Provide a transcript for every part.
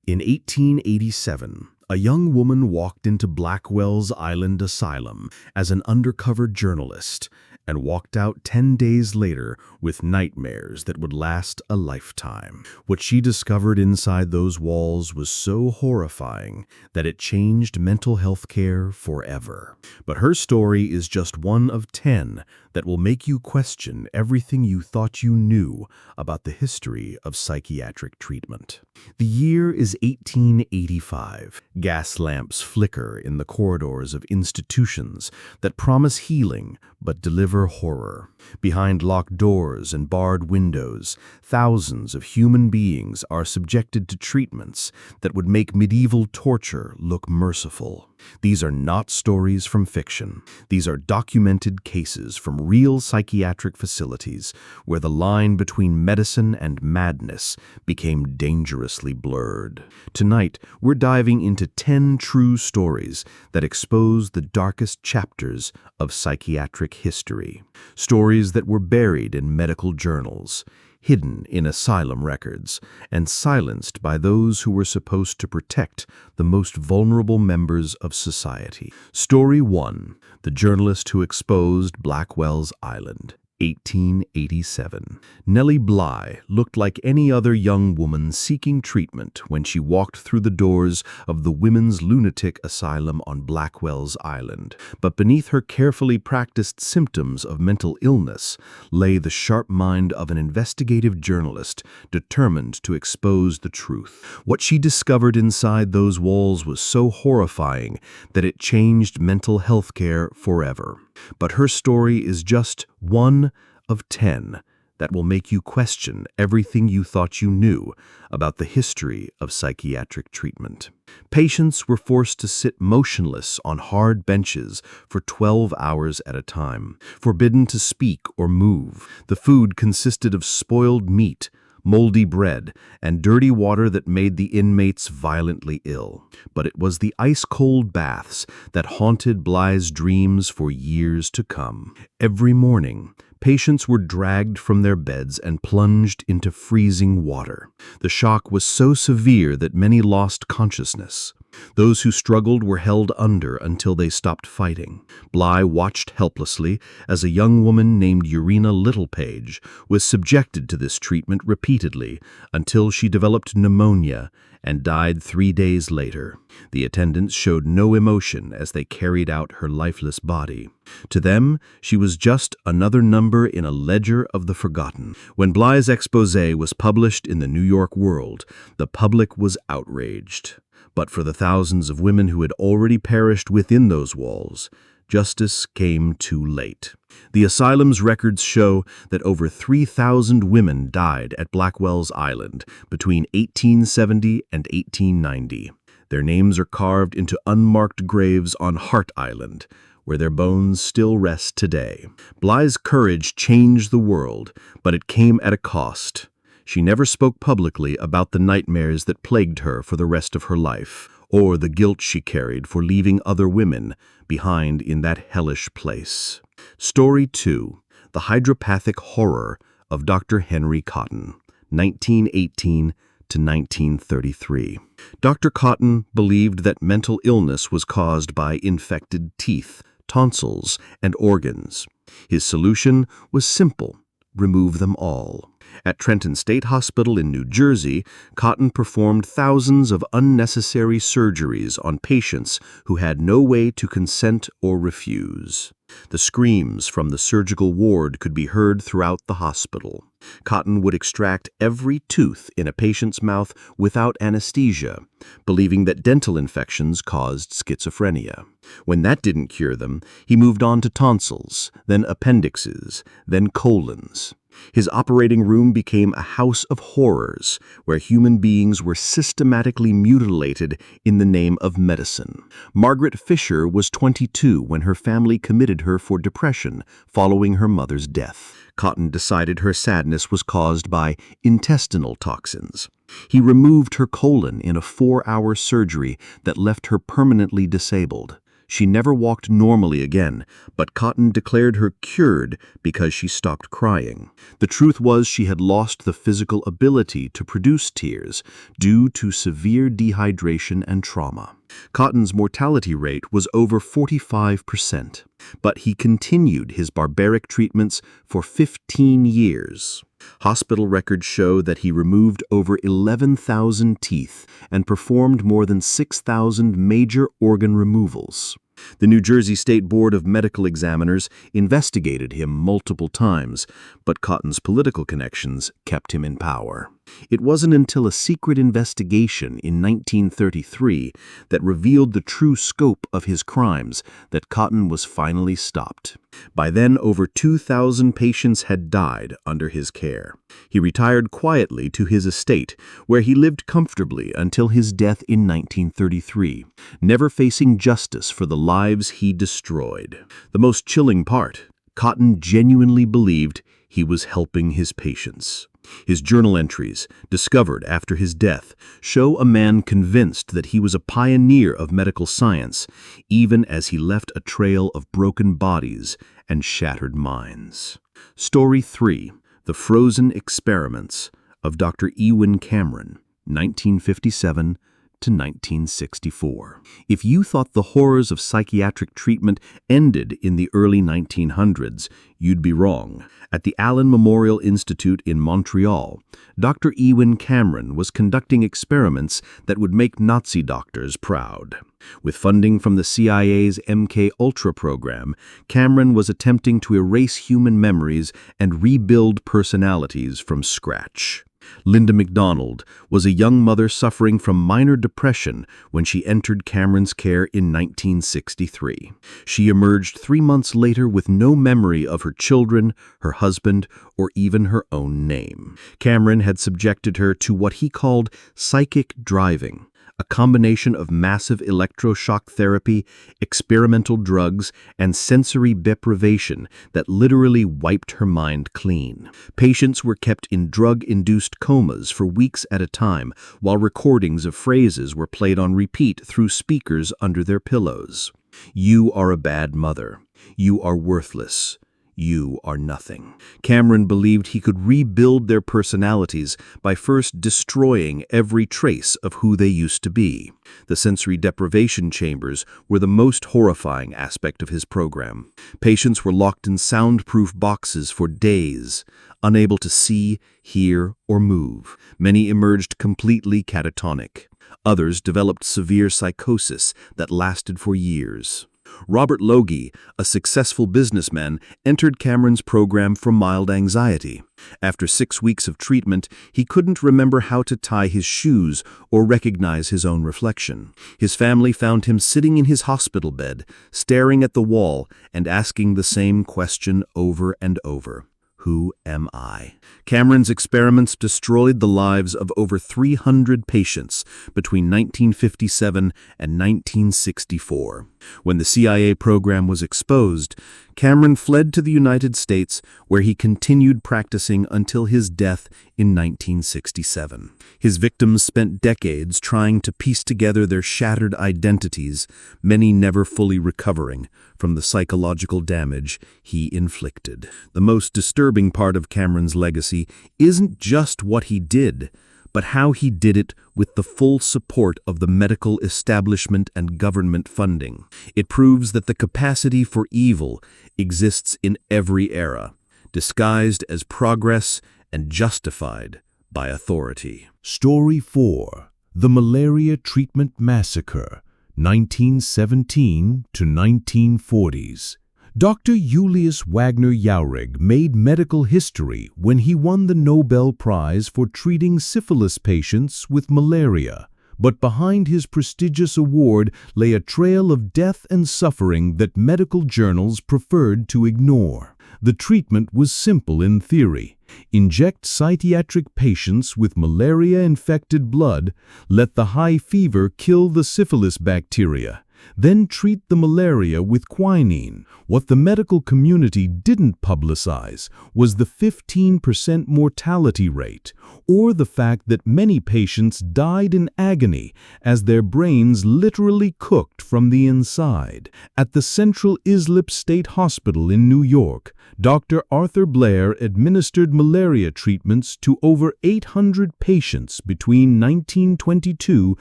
In 1887, a young woman walked into Blackwell's Island Asylum as an undercover journalist and walked out 10 days later with nightmares that would last a lifetime. What she discovered inside those walls was so horrifying that it changed mental health care forever. But her story is just one of 10 that will make you question everything you thought you knew about the history of psychiatric treatment. The year is 1885. Gas lamps flicker in the corridors of institutions that promise healing but deliver horror. Behind locked doors and barred windows, thousands of human beings are subjected to treatments that would make medieval torture look merciful. These are not stories from fiction. These are documented cases from real psychiatric facilities where the line between medicine and madness became dangerously blurred. Tonight, we're diving into 10 true stories that expose the darkest chapters of psychiatric history. Stories that were buried in medical journals, hidden in asylum records, and silenced by those who were supposed to protect the most vulnerable members of society. Story 1. The journalist who exposed Blackwell's Island. 1887. Nellie Bly looked like any other young woman seeking treatment when she walked through the doors of the Women's Lunatic Asylum on Blackwell's Island. But beneath her carefully practiced symptoms of mental illness lay the sharp mind of an investigative journalist determined to expose the truth. What she discovered inside those walls was so horrifying that it changed mental health care forever. But her story is just one of 10 that will make you question everything you thought you knew about the history of psychiatric treatment. Patients were forced to sit motionless on hard benches for 12 hours at a time, forbidden to speak or move. The food consisted of spoiled meat, moldy bread, and dirty water that made the inmates violently ill. But it was the ice-cold baths that haunted Bly's dreams for years to come. Every morning, patients were dragged from their beds and plunged into freezing water. The shock was so severe that many lost consciousness. Those who struggled were held under until they stopped fighting. Bly watched helplessly as a young woman named Urena Littlepage was subjected to this treatment repeatedly until she developed pneumonia and died 3 days later. The attendants showed no emotion as they carried out her lifeless body. To them, she was just another number in a ledger of the forgotten. When Bly's exposé was published in the New York World, the public was outraged. But for the thousands of women who had already perished within those walls, justice came too late. The asylum's records show that over 3,000 women died at Blackwell's Island between 1870 and 1890. Their names are carved into unmarked graves on Hart Island, where their bones still rest today. Bly's courage changed the world, but it came at a cost. She never spoke publicly about the nightmares that plagued her for the rest of her life, or the guilt she carried for leaving other women behind in that hellish place. Story 2. The Hydropathic Horror of Dr. Henry Cotton, 1918 to 1933. Dr. Cotton believed that mental illness was caused by infected teeth, tonsils, and organs. His solution was simple: remove them all. At Trenton State Hospital in New Jersey, Cotton performed thousands of unnecessary surgeries on patients who had no way to consent or refuse. The screams from the surgical ward could be heard throughout the hospital. Cotton would extract every tooth in a patient's mouth without anesthesia, believing that dental infections caused schizophrenia. When that didn't cure them, he moved on to tonsils, then appendixes, then colons. His operating room became a house of horrors, where human beings were systematically mutilated in the name of medicine. Margaret Fisher was 22 when her family committed her for depression following her mother's death. Cotton decided her sadness was caused by intestinal toxins. He removed her colon in a 4-hour surgery that left her permanently disabled. She never walked normally again, but Cotton declared her cured because she stopped crying. The truth was she had lost the physical ability to produce tears due to severe dehydration and trauma. Cotton's mortality rate was over 45%, but he continued his barbaric treatments for 15 years. Hospital records show that he removed over 11,000 teeth and performed more than 6,000 major organ removals. The New Jersey State Board of Medical Examiners investigated him multiple times, but Cotton's political connections kept him in power. It wasn't until a secret investigation in 1933 that revealed the true scope of his crimes that Cotton was finally stopped. By then, over 2,000 patients had died under his care. He retired quietly to his estate, where he lived comfortably until his death in 1933, never facing justice for the lives he destroyed. The most chilling part, Cotton genuinely believed he was helping his patients. His journal entries, discovered after his death, show a man convinced that he was a pioneer of medical science, even as he left a trail of broken bodies and shattered minds. Story 3. The Frozen Experiments of Dr. Ewen Cameron, 1957 to 1964. If you thought the horrors of psychiatric treatment ended in the early 1900s, you'd be wrong. At the Allen Memorial Institute in Montreal, Dr. Ewen Cameron was conducting experiments that would make Nazi doctors proud. With funding from the CIA's MK-Ultra program, Cameron was attempting to erase human memories and rebuild personalities from scratch. Linda MacDonald was a young mother suffering from minor depression when she entered Cameron's care in 1963. She emerged 3 months later with no memory of her children, her husband, or even her own name. Cameron had subjected her to what he called psychic driving, a combination of massive electroshock therapy, experimental drugs, and sensory deprivation that literally wiped her mind clean. Patients were kept in drug-induced comas for weeks at a time, while recordings of phrases were played on repeat through speakers under their pillows. "You are a bad mother. You are worthless. You are nothing." Cameron believed he could rebuild their personalities by first destroying every trace of who they used to be. The sensory deprivation chambers were the most horrifying aspect of his program. Patients were locked in soundproof boxes for days, unable to see, hear, or move. Many emerged completely catatonic. Others developed severe psychosis that lasted for years. Robert Logie, a successful businessman, entered Cameron's program for mild anxiety. After 6 weeks of treatment, he couldn't remember how to tie his shoes or recognize his own reflection. His family found him sitting in his hospital bed, staring at the wall and asking the same question over and over. Who am I? Cameron's experiments destroyed the lives of over 300 patients between 1957 and 1964. When the CIA program was exposed, Cameron fled to the United States, where he continued practicing until his death in 1967. His victims spent decades trying to piece together their shattered identities, many never fully recovering from the psychological damage he inflicted. The most disturbing part of Cameron's legacy isn't just what he did, but how he did it with the full support of the medical establishment and government funding. It proves that the capacity for evil exists in every era, disguised as progress and justified by authority. Story 4. The Malaria Treatment Massacre, 1917 to 1940s. Dr. Julius Wagner Jauregg made medical history when he won the Nobel Prize for treating syphilis patients with malaria. But behind his prestigious award lay a trail of death and suffering that medical journals preferred to ignore. The treatment was simple in theory. Inject psychiatric patients with malaria-infected blood, let the high fever kill the syphilis bacteria, then treat the malaria with quinine. What the medical community didn't publicize was the 15% mortality rate, or the fact that many patients died in agony as their brains literally cooked from the inside. At the Central Islip State Hospital in New York, Dr. Arthur Blair administered malaria treatments to over 800 patients between 1922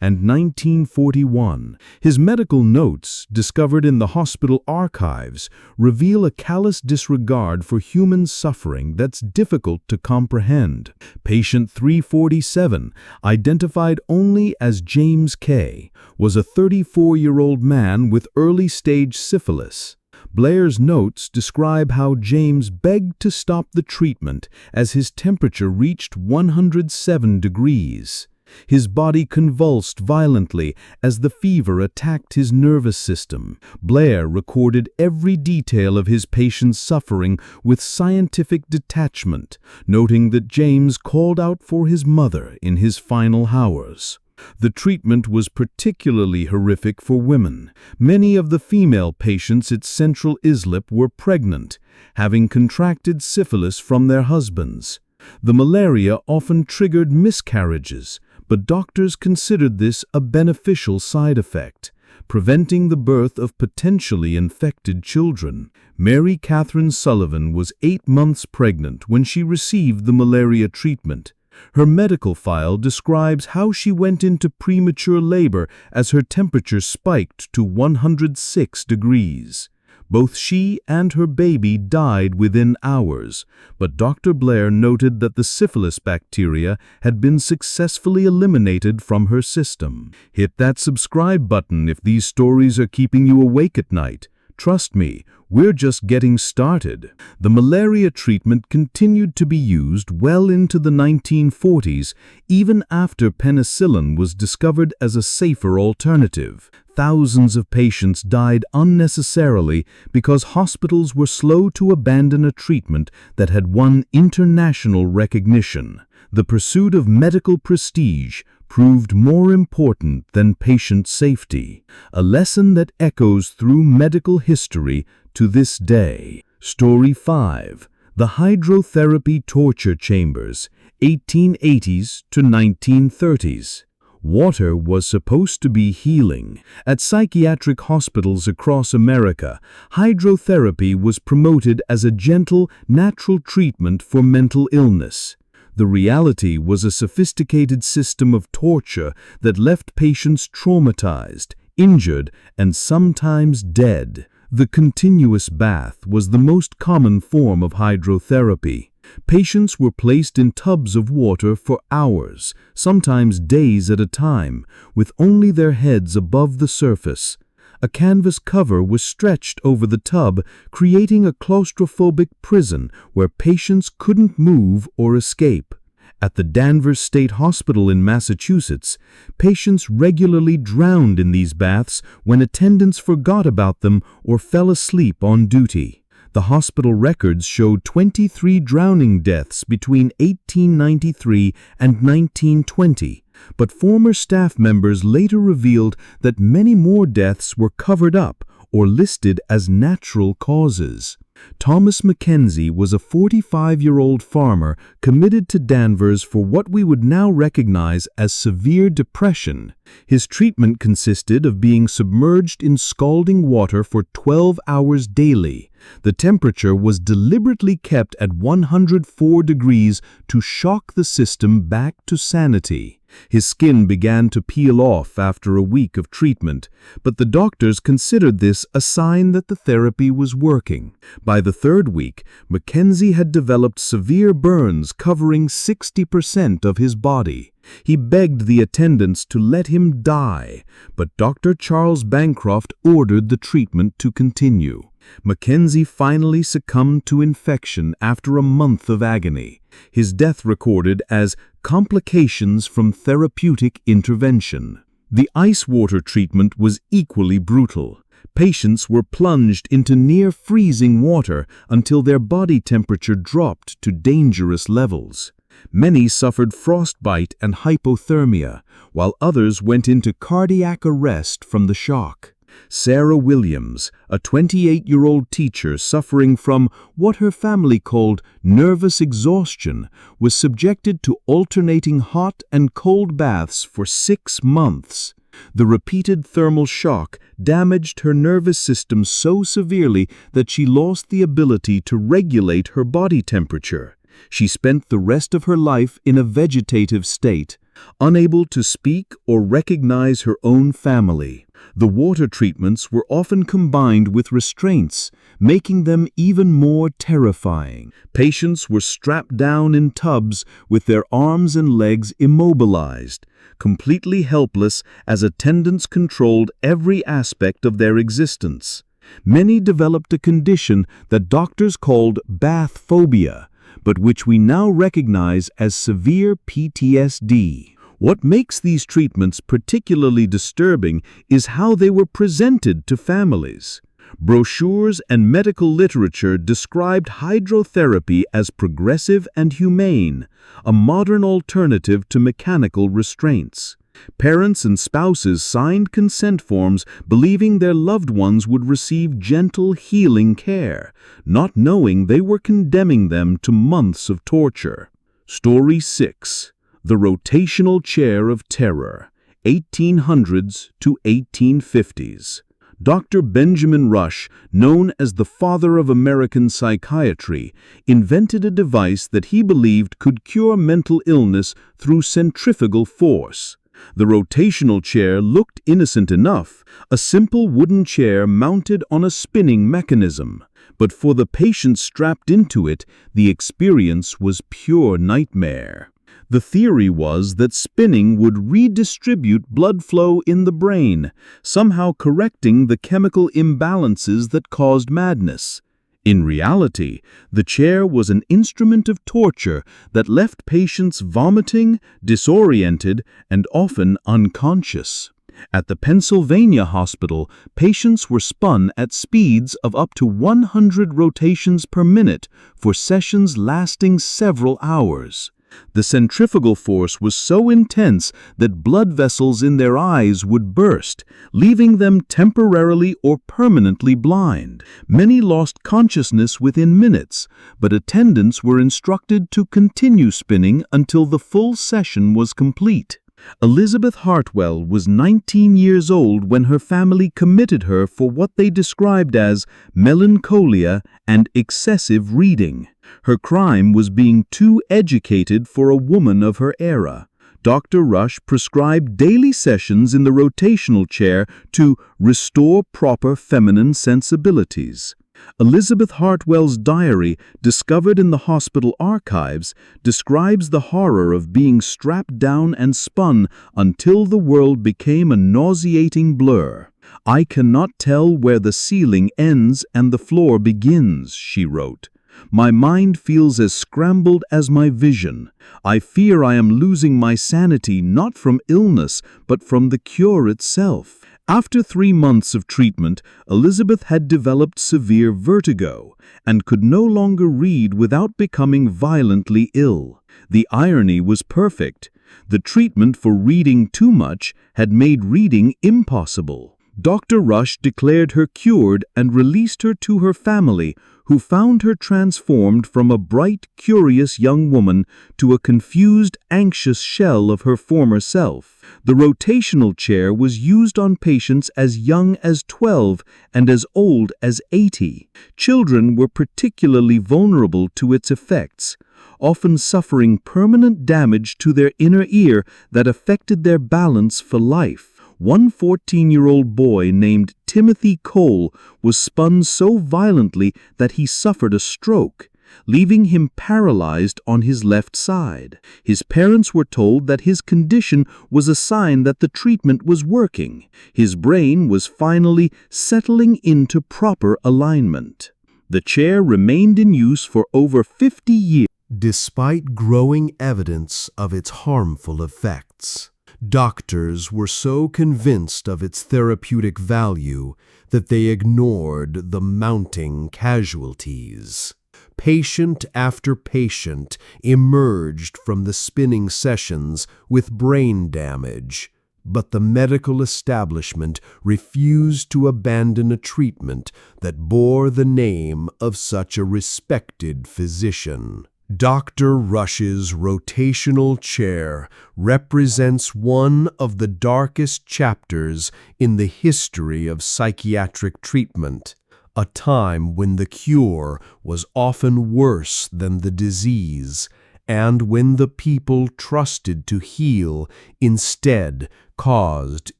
and 1941. His medical notes, discovered in the hospital archives, reveal a callous disregard for human suffering that's difficult to comprehend. Patient 347, identified only as James K., was a 34-year-old man with early-stage syphilis. Blair's notes describe how James begged to stop the treatment as his temperature reached 107 degrees. His body convulsed violently as the fever attacked his nervous system. Blair recorded every detail of his patient's suffering with scientific detachment, noting that James called out for his mother in his final hours. The treatment was particularly horrific for women. Many of the female patients at Central Islip were pregnant, having contracted syphilis from their husbands. The malaria often triggered miscarriages, but doctors considered this a beneficial side effect, preventing the birth of potentially infected children. Mary Catherine Sullivan was 8 months pregnant when she received the malaria treatment. Her medical file describes how she went into premature labor as her temperature spiked to 106 degrees. Both she and her baby died within hours, but Dr. Blair noted that the syphilis bacteria had been successfully eliminated from her system. Hit that subscribe button if these stories are keeping you awake at night. Trust me, we're just getting started. The malaria treatment continued to be used well into the 1940s, even after penicillin was discovered as a safer alternative. Thousands of patients died unnecessarily because hospitals were slow to abandon a treatment that had won international recognition. The pursuit of medical prestige proved more important than patient safety, a lesson that echoes through medical history to this day. Story 5. The Hydrotherapy Torture Chambers, 1880s to 1930s. Water was supposed to be healing. At psychiatric hospitals across America, hydrotherapy was promoted as a gentle, natural treatment for mental illness. The reality was a sophisticated system of torture that left patients traumatized, injured, and sometimes dead. The continuous bath was the most common form of hydrotherapy. Patients were placed in tubs of water for hours, sometimes days at a time, with only their heads above the surface. A canvas cover was stretched over the tub, creating a claustrophobic prison where patients couldn't move or escape. At the Danvers State Hospital in Massachusetts, patients regularly drowned in these baths when attendants forgot about them or fell asleep on duty. The hospital records showed 23 drowning deaths between 1893 and 1920. But former staff members later revealed that many more deaths were covered up or listed as natural causes. Thomas Mackenzie was a 45-year-old farmer committed to Danvers for what we would now recognize as severe depression. His treatment consisted of being submerged in scalding water for 12 hours daily. The temperature was deliberately kept at 104 degrees to shock the system back to sanity. His skin began to peel off after a week of treatment, but the doctors considered this a sign that the therapy was working. By the third week, Mackenzie had developed severe burns covering 60% of his body. He begged the attendants to let him die, but Dr. Charles Bancroft ordered the treatment to continue. Mackenzie finally succumbed to infection after a month of agony, his death recorded as complications from therapeutic intervention. The ice water treatment was equally brutal. Patients were plunged into near-freezing water until their body temperature dropped to dangerous levels. Many suffered frostbite and hypothermia, while others went into cardiac arrest from the shock. Sarah Williams, a 28-year-old teacher suffering from what her family called nervous exhaustion, was subjected to alternating hot and cold baths for 6 months. The repeated thermal shock damaged her nervous system so severely that she lost the ability to regulate her body temperature. She spent the rest of her life in a vegetative state, unable to speak or recognize her own family. The water treatments were often combined with restraints, making them even more terrifying. Patients were strapped down in tubs with their arms and legs immobilized, completely helpless as attendants controlled every aspect of their existence. Many developed a condition that doctors called bath phobia, but which we now recognize as severe PTSD. What makes these treatments particularly disturbing is how they were presented to families. Brochures and medical literature described hydrotherapy as progressive and humane, a modern alternative to mechanical restraints. Parents and spouses signed consent forms believing their loved ones would receive gentle, healing care, not knowing they were condemning them to months of torture. Story 6. The Rotational Chair of Terror, 1800s to 1850s. Dr. Benjamin Rush, known as the father of American psychiatry, invented a device that he believed could cure mental illness through centrifugal force. The rotational chair looked innocent enough, a simple wooden chair mounted on a spinning mechanism. But for the patient strapped into it, the experience was pure nightmare. The theory was that spinning would redistribute blood flow in the brain, somehow correcting the chemical imbalances that caused madness. In reality, the chair was an instrument of torture that left patients vomiting, disoriented, and often unconscious. At the Pennsylvania hospital, patients were spun at speeds of up to 100 rotations per minute for sessions lasting several hours. The centrifugal force was so intense that blood vessels in their eyes would burst, leaving them temporarily or permanently blind. Many lost consciousness within minutes, but attendants were instructed to continue spinning until the full session was complete. Elizabeth Hartwell was 19 years old when her family committed her for what they described as melancholia and excessive reading. Her crime was being too educated for a woman of her era. Dr. Rush prescribed daily sessions in the rotational chair to restore proper feminine sensibilities. Elizabeth Hartwell's diary, discovered in the hospital archives, describes the horror of being strapped down and spun until the world became a nauseating blur. "I cannot tell where the ceiling ends and the floor begins," she wrote. "My mind feels as scrambled as my vision. I fear I am losing my sanity not from illness, but from the cure itself." After 3 months of treatment, Elizabeth had developed severe vertigo and could no longer read without becoming violently ill. The irony was perfect. The treatment for reading too much had made reading impossible. Dr. Rush declared her cured and released her to her family, who found her transformed from a bright, curious young woman to a confused, anxious shell of her former self. The rotational chair was used on patients as young as 12 and as old as 80. Children were particularly vulnerable to its effects, often suffering permanent damage to their inner ear that affected their balance for life. One 14-year-old boy named Timothy Cole was spun so violently that he suffered a stroke, leaving him paralyzed on his left side. His parents were told that his condition was a sign that the treatment was working. His brain was finally settling into proper alignment. The chair remained in use for over 50 years, despite growing evidence of its harmful effects. Doctors were so convinced of its therapeutic value that they ignored the mounting casualties. Patient after patient emerged from the spinning sessions with brain damage, But the medical establishment refused to abandon a treatment that bore the name of such a respected physician. Dr. Rush's rotational chair represents one of the darkest chapters in the history of psychiatric treatment, a time when the cure was often worse than the disease, and when the people trusted to heal instead caused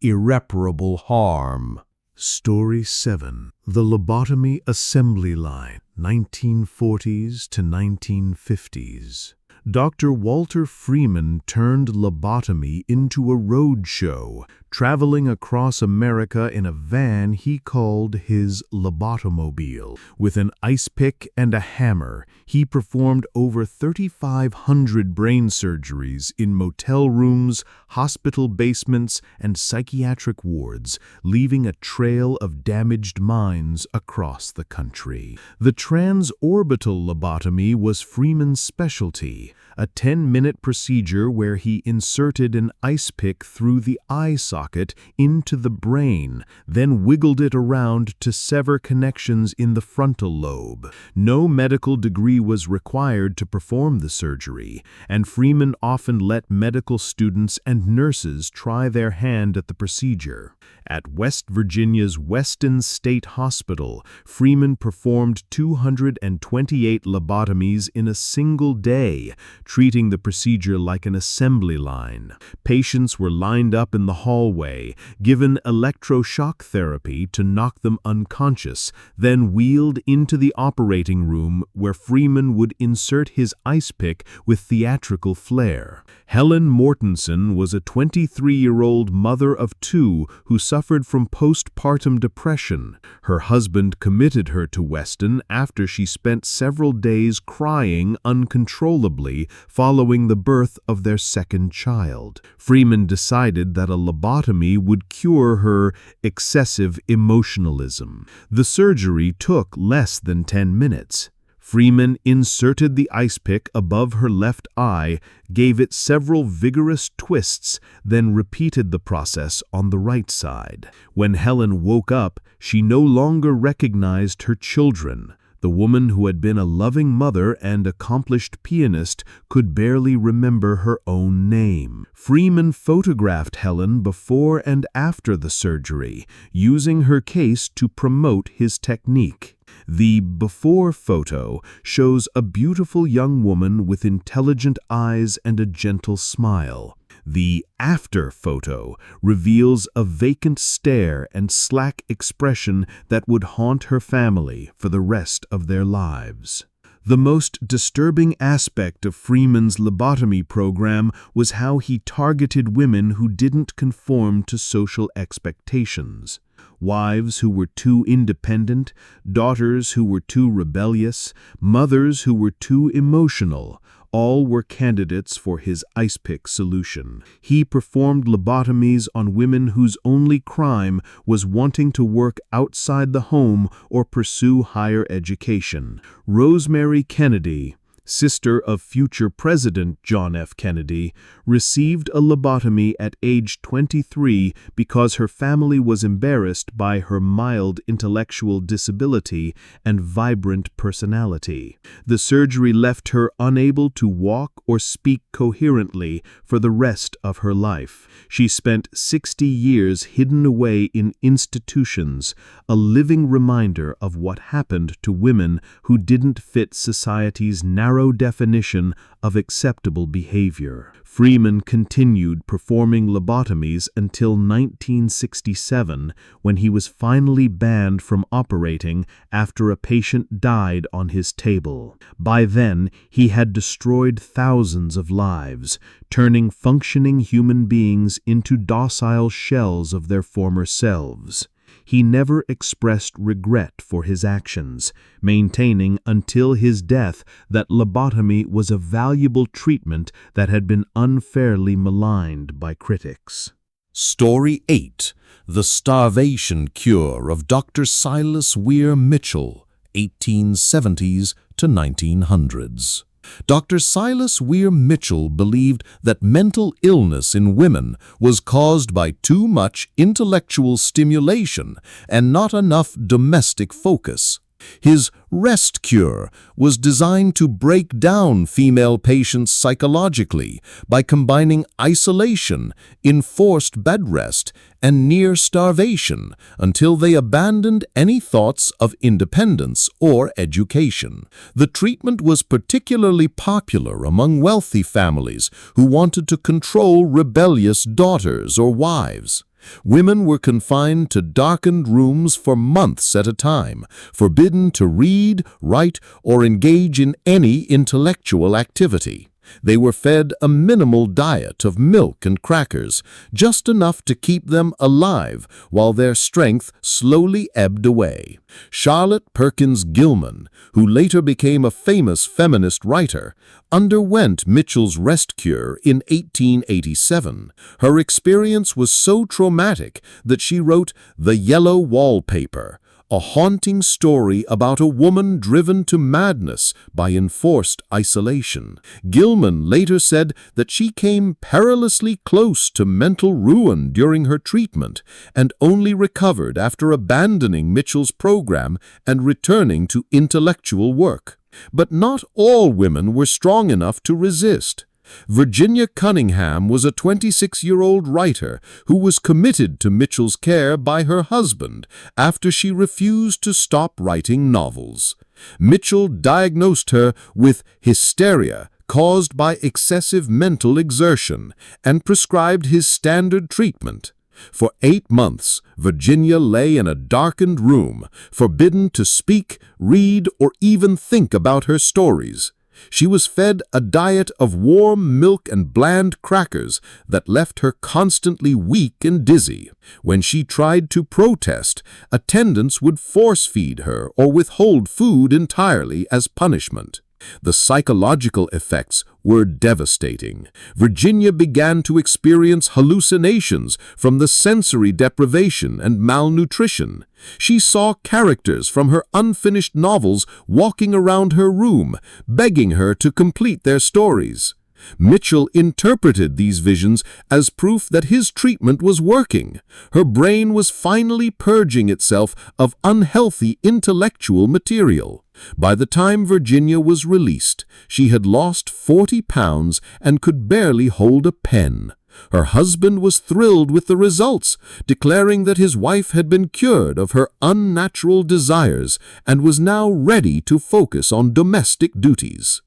irreparable harm. Story 7. The Lobotomy Assembly Line, 1940s to 1950s. Dr. Walter Freeman turned lobotomy into a roadshow, traveling across America in a van he called his lobotomobile. With an ice pick and a hammer, he performed over 3,500 brain surgeries in motel rooms, hospital basements, and psychiatric wards, leaving a trail of damaged minds across the country. The transorbital lobotomy was Freeman's specialty, a 10-minute procedure where he inserted an ice pick through the eye socket into the brain, then wiggled it around to sever connections in the frontal lobe. No medical degree was required to perform the surgery, and Freeman often let medical students and nurses try their hand at the procedure. At West Virginia's Weston State Hospital, Freeman performed 228 lobotomies in a single day, treating the procedure like an assembly line. Patients were lined up in the hallway, given electroshock therapy to knock them unconscious, then wheeled into the operating room where Freeman would insert his ice pick with theatrical flair. Helen Mortensen was a 23-year-old mother of two who suffered from postpartum depression. Her husband committed her to Weston after she spent several days crying uncontrollably following the birth of their second child. Freeman decided that a lobotomy would cure her excessive emotionalism. The surgery took less than 10 minutes. Freeman inserted the ice pick above her left eye, gave it several vigorous twists, then repeated the process on the right side. When Helen woke up, she no longer recognized her children. The woman who had been a loving mother and accomplished pianist could barely remember her own name. Freeman photographed Helen before and after the surgery, using her case to promote his technique. The before photo shows a beautiful young woman with intelligent eyes and a gentle smile. The after photo reveals a vacant stare and slack expression that would haunt her family for the rest of their lives. The most disturbing aspect of Freeman's lobotomy program was how he targeted women who didn't conform to social expectations. Wives who were too independent, daughters who were too rebellious, mothers who were too emotional, all were candidates for his ice pick solution. He performed lobotomies on women whose only crime was wanting to work outside the home or pursue higher education. Rosemary Kennedy, sister of future President John F. Kennedy, received a lobotomy at age 23 because her family was embarrassed by her mild intellectual disability and vibrant personality. The surgery left her unable to walk or speak coherently for the rest of her life. She spent 60 years hidden away in institutions, a living reminder of what happened to women who didn't fit society's narrow definition of acceptable behavior. Freeman continued performing lobotomies until 1967, when he was finally banned from operating after a patient died on his table. By then, he had destroyed thousands of lives, turning functioning human beings into docile shells of their former selves. He never expressed regret for his actions, maintaining until his death that lobotomy was a valuable treatment that had been unfairly maligned by critics. Story 8. The Starvation Cure of Dr. Silas Weir Mitchell, 1870s to 1900s. Dr. Silas Weir Mitchell believed that mental illness in women was caused by too much intellectual stimulation and not enough domestic focus. His rest cure was designed to break down female patients psychologically by combining isolation, enforced bed rest, and near starvation until they abandoned any thoughts of independence or education. The treatment was particularly popular among wealthy families who wanted to control rebellious daughters or wives. Women were confined to darkened rooms for months at a time, forbidden to read, write, or engage in any intellectual activity. They were fed a minimal diet of milk and crackers, just enough to keep them alive while their strength slowly ebbed away. Charlotte Perkins Gilman, who later became a famous feminist writer, underwent Mitchell's rest cure in 1887. Her experience was so traumatic that she wrote The Yellow Wallpaper, a haunting story about a woman driven to madness by enforced isolation. Gilman later said that she came perilously close to mental ruin during her treatment and only recovered after abandoning Mitchell's program and returning to intellectual work. But not all women were strong enough to resist. Virginia Cunningham was a 26-year-old writer who was committed to Mitchell's care by her husband after she refused to stop writing novels. Mitchell diagnosed her with hysteria caused by excessive mental exertion and prescribed his standard treatment. For 8 months, Virginia lay in a darkened room, forbidden to speak, read, or even think about her stories. She was fed a diet of warm milk and bland crackers that left her constantly weak and dizzy. When she tried to protest, attendants would force-feed her or withhold food entirely as punishment. The psychological effects were devastating. Virginia began to experience hallucinations from the sensory deprivation and malnutrition. She saw characters from her unfinished novels walking around her room, begging her to complete their stories. Mitchell interpreted these visions as proof that his treatment was working. Her brain was finally purging itself of unhealthy intellectual material. By the time Virginia was released, she had lost 40 pounds and could barely hold a pen. Her husband was thrilled with the results, declaring that his wife had been cured of her unnatural desires and was now ready to focus on domestic duties.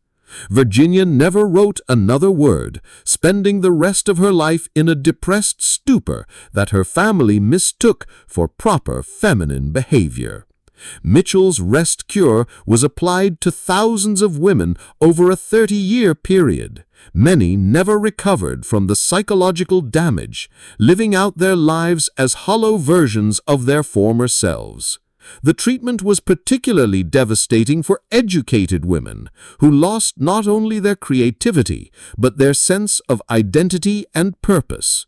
Virginia never wrote another word, spending the rest of her life in a depressed stupor that her family mistook for proper feminine behavior. Mitchell's rest cure was applied to thousands of women over a 30-year period. Many never recovered from the psychological damage, living out their lives as hollow versions of their former selves. The treatment was particularly devastating for educated women, who lost not only their creativity, but their sense of identity and purpose.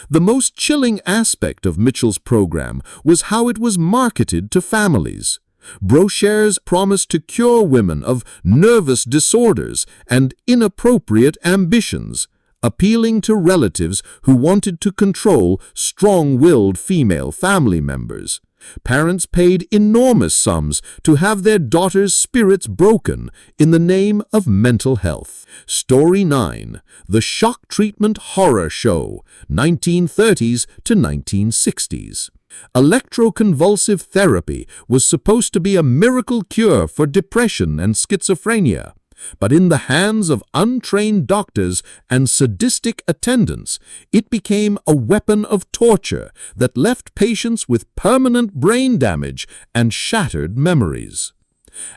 The most chilling aspect of Mitchell's program was how it was marketed to families. Brochures promised to cure women of nervous disorders and inappropriate ambitions, appealing to relatives who wanted to control strong-willed female family members. Parents paid enormous sums to have their daughters' spirits broken in the name of mental health. Story 9. The Shock Treatment Horror Show, 1930s to 1960s. Electroconvulsive therapy was supposed to be a miracle cure for depression and schizophrenia. But in the hands of untrained doctors and sadistic attendants, it became a weapon of torture that left patients with permanent brain damage and shattered memories.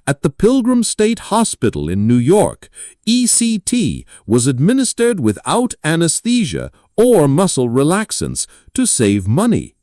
At the Pilgrim State Hospital in New York, ECT was administered without anesthesia or muscle relaxants to save money.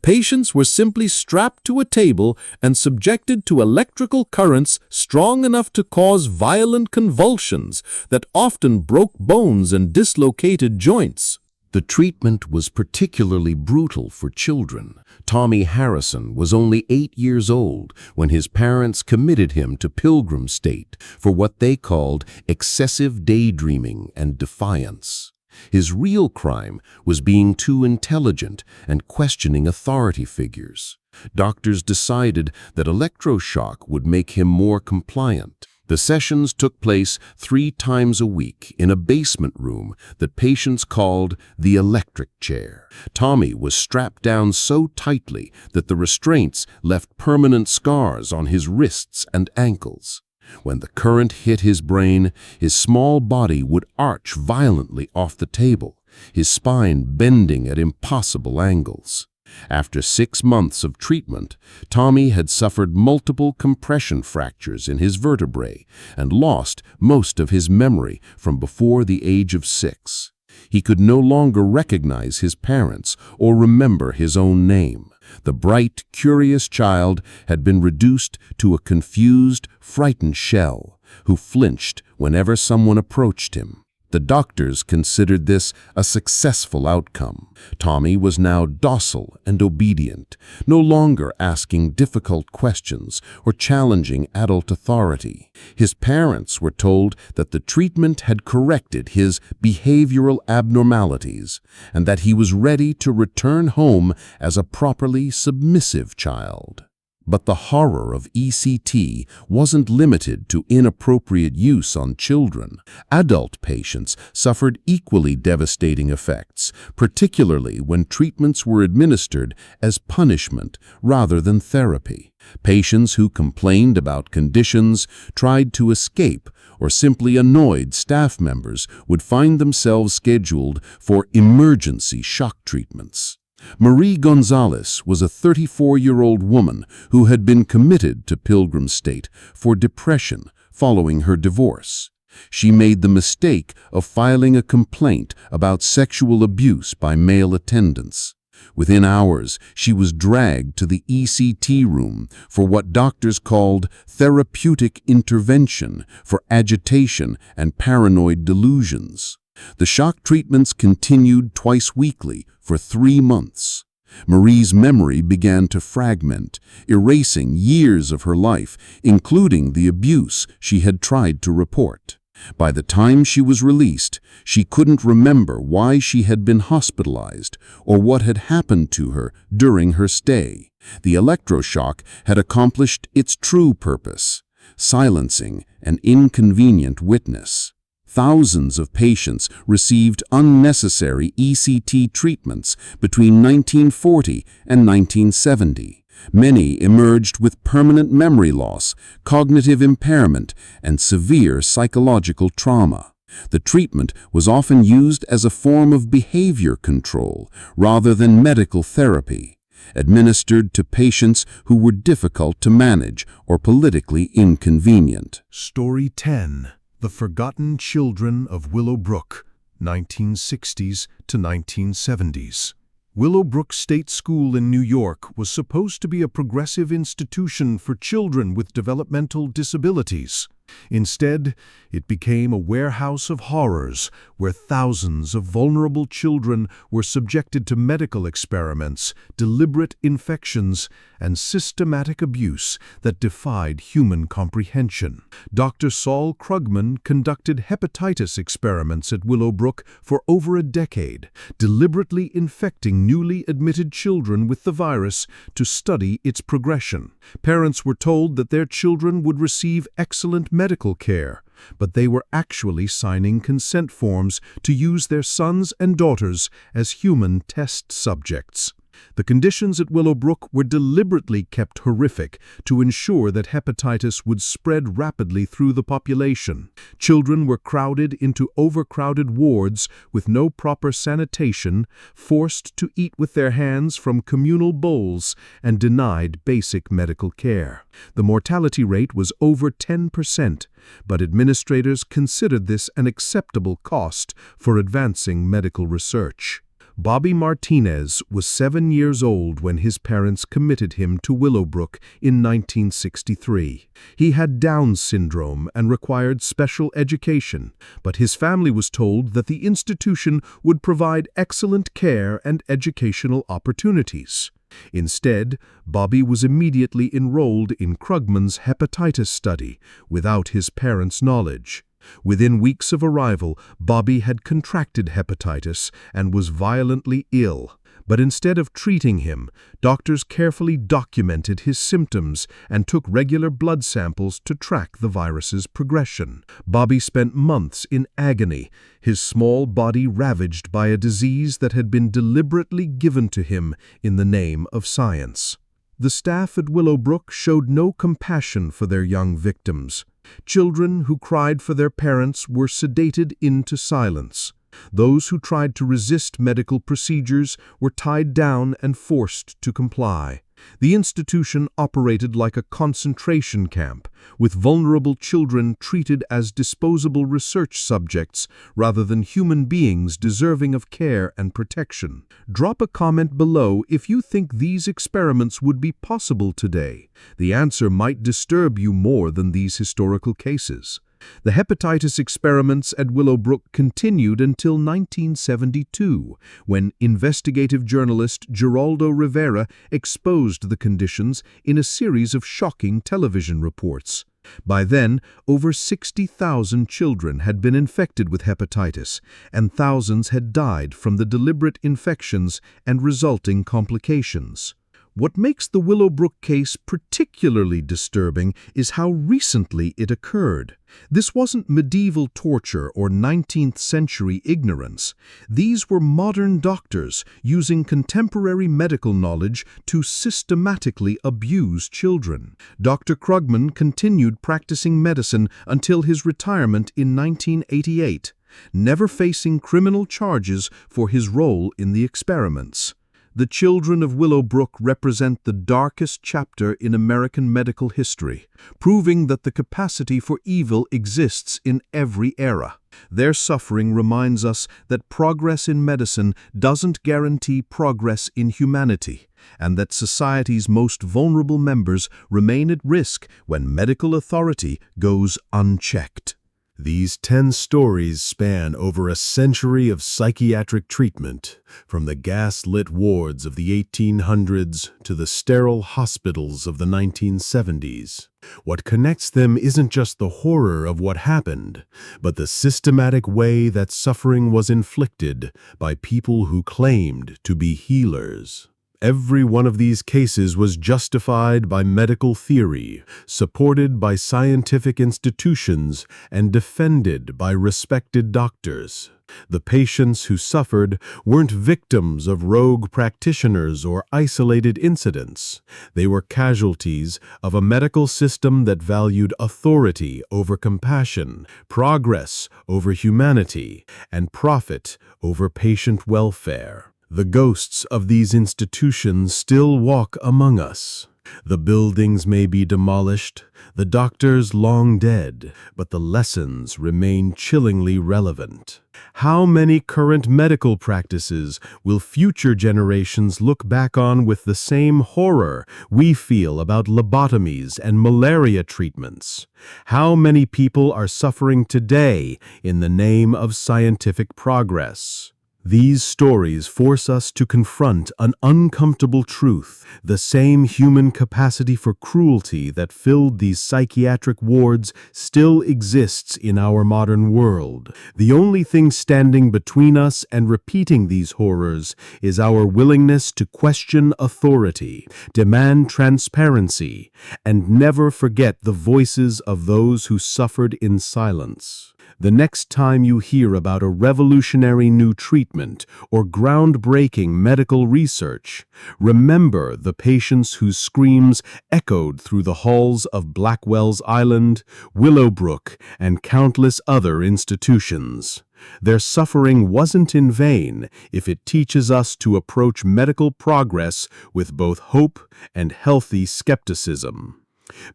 Patients were simply strapped to a table and subjected to electrical currents strong enough to cause violent convulsions that often broke bones and dislocated joints. The treatment was particularly brutal for children. Tommy Harrison was only 8 years old when his parents committed him to Pilgrim State for what they called excessive daydreaming and defiance. His real crime was being too intelligent and questioning authority figures. Doctors decided that electroshock would make him more compliant. The sessions took place 3 times a week in a basement room that patients called the electric chair. Tommy was strapped down so tightly that the restraints left permanent scars on his wrists and ankles. When the current hit his brain, his small body would arch violently off the table, his spine bending at impossible angles. After 6 months of treatment, Tommy had suffered multiple compression fractures in his vertebrae and lost most of his memory from before the age of 6. He could no longer recognize his parents or remember his own name. The bright, curious child had been reduced to a confused, frightened shell who flinched whenever someone approached him. The doctors considered this a successful outcome. Tommy was now docile and obedient, no longer asking difficult questions or challenging adult authority. His parents were told that the treatment had corrected his behavioral abnormalities and that he was ready to return home as a properly submissive child. But the horror of ECT wasn't limited to inappropriate use on children. Adult patients suffered equally devastating effects, particularly when treatments were administered as punishment rather than therapy. Patients who complained about conditions, tried to escape, or simply annoyed staff members would find themselves scheduled for emergency shock treatments. Marie Gonzalez was a 34-year-old woman who had been committed to Pilgrim State for depression following her divorce. She made the mistake of filing a complaint about sexual abuse by male attendants. Within hours, she was dragged to the ECT room for what doctors called therapeutic intervention for agitation and paranoid delusions. The shock treatments continued twice weekly for 3 months. Marie's memory began to fragment, erasing years of her life, including the abuse she had tried to report. By the time she was released, she couldn't remember why she had been hospitalized or what had happened to her during her stay. The electroshock had accomplished its true purpose, silencing an inconvenient witness. Thousands of patients received unnecessary ECT treatments between 1940 and 1970. Many emerged with permanent memory loss, cognitive impairment, and severe psychological trauma. The treatment was often used as a form of behavior control rather than medical therapy, administered to patients who were difficult to manage or politically inconvenient. Story 10. The Forgotten Children of Willowbrook, 1960s to 1970s. Willowbrook State School in New York was supposed to be a progressive institution for children with developmental disabilities. Instead, it became a warehouse of horrors where thousands of vulnerable children were subjected to medical experiments, deliberate infections, and systematic abuse that defied human comprehension. Dr. Saul Krugman conducted hepatitis experiments at Willowbrook for over a decade, deliberately infecting newly admitted children with the virus to study its progression. Parents were told that their children would receive excellent medical care, but they were actually signing consent forms to use their sons and daughters as human test subjects. The conditions at Willowbrook were deliberately kept horrific to ensure that hepatitis would spread rapidly through the population. Children were crowded into overcrowded wards with no proper sanitation, forced to eat with their hands from communal bowls, and denied basic medical care. The mortality rate was over 10%, but administrators considered this an acceptable cost for advancing medical research. Bobby Martinez was 7 years old when his parents committed him to Willowbrook in 1963. He had Down syndrome and required special education, but his family was told that the institution would provide excellent care and educational opportunities. Instead, Bobby was immediately enrolled in Krugman's hepatitis study without his parents' knowledge. Within weeks of arrival, Bobby had contracted hepatitis and was violently ill. But instead of treating him, doctors carefully documented his symptoms and took regular blood samples to track the virus's progression. Bobby spent months in agony, his small body ravaged by a disease that had been deliberately given to him in the name of science. The staff at Willowbrook showed no compassion for their young victims. Children who cried for their parents were sedated into silence. Those who tried to resist medical procedures were tied down and forced to comply. The institution operated like a concentration camp, with vulnerable children treated as disposable research subjects rather than human beings deserving of care and protection. Drop a comment below if you think these experiments would be possible today. The answer might disturb you more than these historical cases. The hepatitis experiments at Willowbrook continued until 1972, when investigative journalist Geraldo Rivera exposed the conditions in a series of shocking television reports. By then, over 60,000 children had been infected with hepatitis, and thousands had died from the deliberate infections and resulting complications. What makes the Willowbrook case particularly disturbing is how recently it occurred. This wasn't medieval torture or 19th century ignorance. These were modern doctors using contemporary medical knowledge to systematically abuse children. Dr. Krugman continued practicing medicine until his retirement in 1988, never facing criminal charges for his role in the experiments. The children of Willowbrook represent the darkest chapter in American medical history, proving that the capacity for evil exists in every era. Their suffering reminds us that progress in medicine doesn't guarantee progress in humanity, and that society's most vulnerable members remain at risk when medical authority goes unchecked. These 10 stories span over a century of psychiatric treatment, from the gas-lit wards of the 1800s to the sterile hospitals of the 1970s. What connects them isn't just the horror of what happened, but the systematic way that suffering was inflicted by people who claimed to be healers. Every one of these cases was justified by medical theory, supported by scientific institutions, and defended by respected doctors. The patients who suffered weren't victims of rogue practitioners or isolated incidents. They were casualties of a medical system that valued authority over compassion, progress over humanity, and profit over patient welfare. The ghosts of these institutions still walk among us. The buildings may be demolished, the doctors long dead, but the lessons remain chillingly relevant. How many current medical practices will future generations look back on with the same horror we feel about lobotomies and malaria treatments? How many people are suffering today in the name of scientific progress? These stories force us to confront an uncomfortable truth. The same human capacity for cruelty that filled these psychiatric wards still exists in our modern world. The only thing standing between us and repeating these horrors is our willingness to question authority, demand transparency, and never forget the voices of those who suffered in silence. The next time you hear about a revolutionary new treatment or groundbreaking medical research, remember the patients whose screams echoed through the halls of Blackwell's Island, Willowbrook, and countless other institutions. Their suffering wasn't in vain if it teaches us to approach medical progress with both hope and healthy skepticism.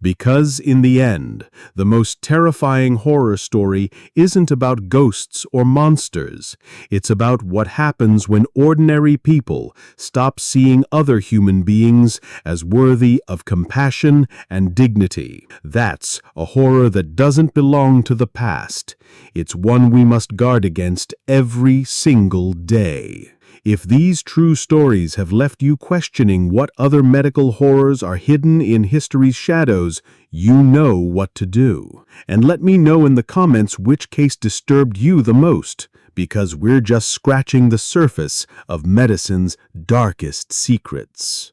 Because in the end, the most terrifying horror story isn't about ghosts or monsters. It's about what happens when ordinary people stop seeing other human beings as worthy of compassion and dignity. That's a horror that doesn't belong to the past. It's one we must guard against every single day. If these true stories have left you questioning what other medical horrors are hidden in history's shadows, you know what to do. And let me know in the comments which case disturbed you the most, because we're just scratching the surface of medicine's darkest secrets.